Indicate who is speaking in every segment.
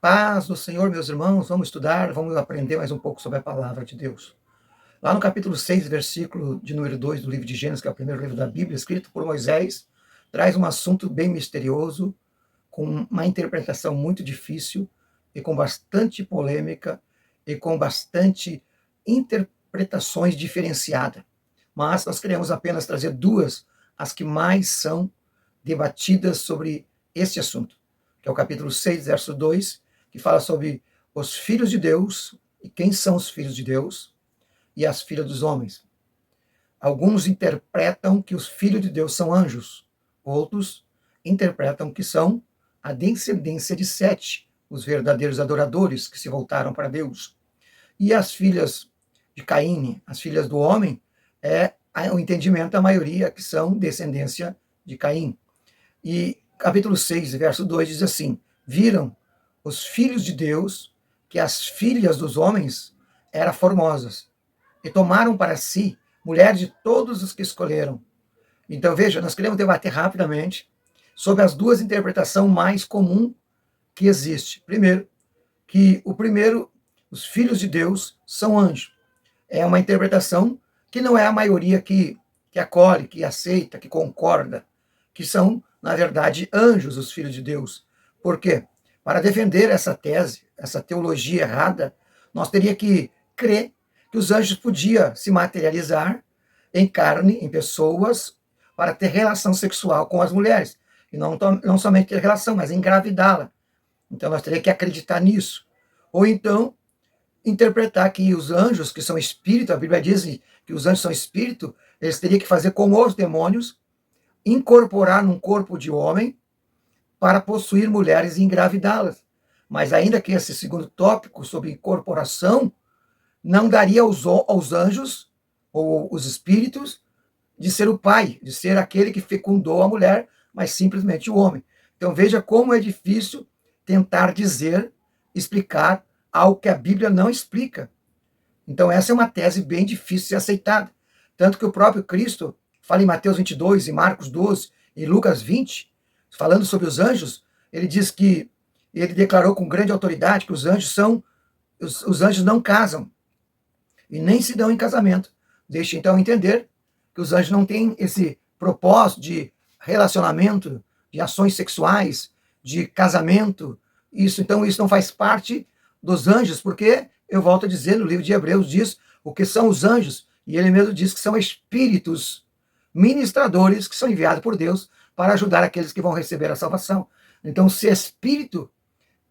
Speaker 1: Paz do Senhor, meus irmãos, vamos estudar, vamos aprender mais um pouco sobre a palavra de Deus. Lá no capítulo 6, versículo de número 2 do livro de Gênesis, que é o primeiro livro da Bíblia, escrito por Moisés, traz um assunto bem misterioso, com uma interpretação muito difícil e com bastante polêmica e com bastante interpretações diferenciadas. Mas nós queremos apenas trazer duas, as que mais são debatidas sobre este assunto, que é o capítulo 6, verso 2, que fala sobre os filhos de Deus e quem são os filhos de Deus e as filhas dos homens. Alguns interpretam que os filhos de Deus são anjos, outros interpretam que são a descendência de Sete, os verdadeiros adoradores que se voltaram para Deus. E as filhas de Caim, as filhas do homem, o entendimento da maioria que são descendência de Caim. E capítulo 6, verso 2 diz assim: viram os filhos de Deus que as filhas dos homens eram formosas, e tomaram para si mulheres de todos os que escolheram. Então, veja, nós queremos debater rapidamente sobre as duas interpretações mais comuns que existe. Primeiro, que os filhos de Deus são anjos. É uma interpretação que não é a maioria que acolhe, que aceita, que concorda, que são, na verdade, anjos, os filhos de Deus. Por quê? Para defender essa tese, essa teologia errada, nós teríamos que crer que os anjos podiam se materializar em carne, em pessoas, para ter relação sexual com as mulheres. E não somente ter relação, mas engravidá-la. Então nós teríamos que acreditar nisso. Ou então, interpretar que os anjos, que são espírito, a Bíblia diz que os anjos são espírito, eles teriam que fazer como os demônios, incorporar num corpo de homem para possuir mulheres e engravidá-las. Mas ainda que esse segundo tópico sobre incorporação não daria aos anjos ou os espíritos de ser o pai, de ser aquele que fecundou a mulher, mas simplesmente o homem. Então veja como é difícil tentar dizer, explicar algo que a Bíblia não explica. Então essa é uma tese bem difícil de ser aceitada. Tanto que o próprio Cristo fala em Mateus 22, em Marcos 12, em Lucas 20, falando sobre os anjos, ele diz que ele declarou com grande autoridade que os anjos não casam e nem se dão em casamento. Deixa então entender que os anjos não têm esse propósito de relacionamento, de ações sexuais, de casamento. Então isso não faz parte dos anjos, porque eu volto a dizer, no livro de Hebreus diz o que são os anjos, e ele mesmo diz que são espíritos ministradores que são enviados por Deus para ajudar aqueles que vão receber a salvação. Então, se espírito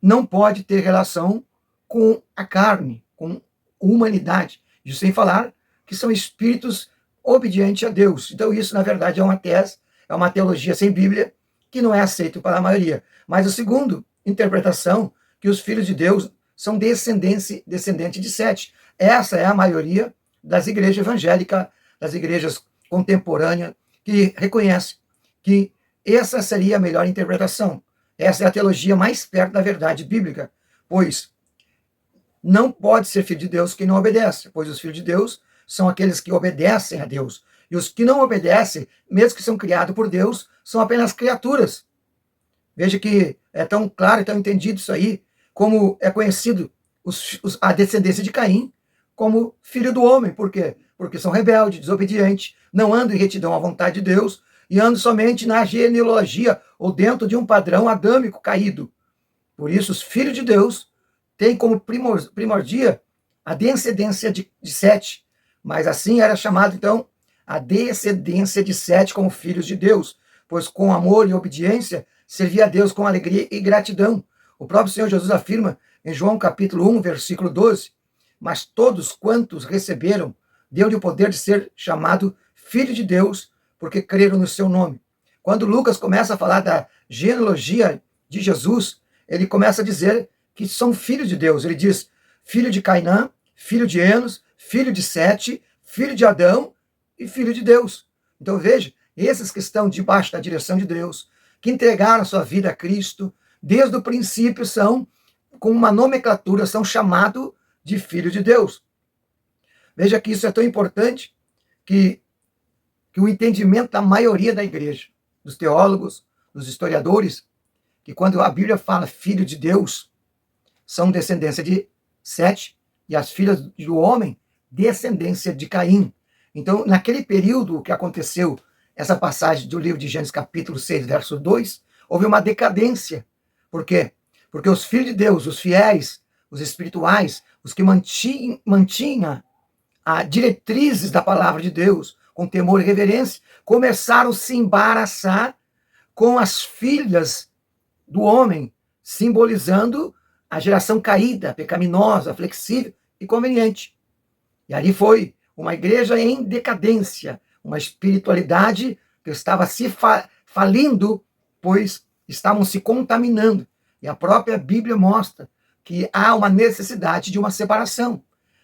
Speaker 1: não pode ter relação com a carne, com humanidade. Isso sem falar que são espíritos obedientes a Deus. Então, isso, na verdade, é uma tese, é uma teologia sem Bíblia, que não é aceito pela maioria. Mas o segundo interpretação, que os filhos de Deus são descendentes de Sete. Essa é a maioria das igrejas evangélicas, das igrejas contemporâneas, que reconhece que essa seria a melhor interpretação. Essa é a teologia mais perto da verdade bíblica, pois não pode ser filho de Deus quem não obedece, pois os filhos de Deus são aqueles que obedecem a Deus. E os que não obedecem, mesmo que são criados por Deus, são apenas criaturas. Veja que é tão claro e tão entendido isso aí, como é conhecido a descendência de Caim como filho do homem. Por quê? Porque são rebeldes, desobedientes, não andam em retidão à vontade de Deus e andam somente na genealogia ou dentro de um padrão adâmico caído. Por isso, os filhos de Deus têm como primordia a descendência de Sete, mas assim era chamado, então, a descendência de Sete como filhos de Deus, pois com amor e obediência servia a Deus com alegria e gratidão. O próprio Senhor Jesus afirma em João capítulo 1, versículo 12, mas todos quantos receberam, deu-lhe o poder de ser chamado filho de Deus, porque creram no seu nome. Quando Lucas começa a falar da genealogia de Jesus, ele começa a dizer que são filhos de Deus. Ele diz filho de Cainã, filho de Enos, filho de Sete, filho de Adão e filho de Deus. Então veja, esses que estão debaixo da direção de Deus, que entregaram sua vida a Cristo, desde o princípio são, com uma nomenclatura, são chamados de filho de Deus. Veja que isso é tão importante que o entendimento da maioria da igreja, dos teólogos, dos historiadores, que quando a Bíblia fala filho de Deus, são descendência de Sete, e as filhas do homem, descendência de Caim. Então, naquele período que aconteceu essa passagem do livro de Gênesis, capítulo 6, verso 2, houve uma decadência. Por quê? Porque os filhos de Deus, os fiéis, os espirituais, os que mantinham as diretrizes da palavra de Deus, com temor e reverência, começaram a se embaraçar com as filhas do homem, simbolizando a geração caída, pecaminosa, flexível e conveniente. E ali foi uma igreja em decadência, uma espiritualidade que estava se falindo, pois estavam se contaminando. E a própria Bíblia mostra que há uma necessidade de uma separação,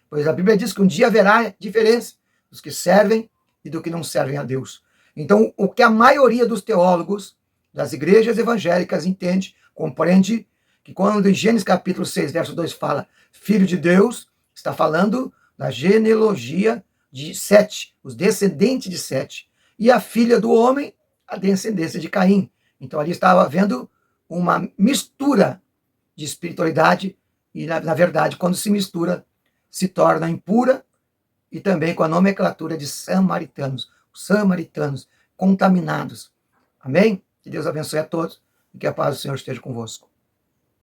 Speaker 1: pois a Bíblia diz que um dia haverá diferença dos que servem e do que não servem a Deus. Então, o que a maioria dos teólogos das igrejas evangélicas entende, compreende, que quando em Gênesis capítulo 6, verso 2 fala filho de Deus, está falando da genealogia de Sete, os descendentes de Sete, e a filha do homem, a descendência de Caim. Então ali estava havendo uma mistura de espiritualidade e, na verdade, quando se mistura, se torna impura, e também com a nomenclatura de samaritanos, os samaritanos contaminados. Amém? Que Deus abençoe a todos e que a paz do Senhor esteja convosco.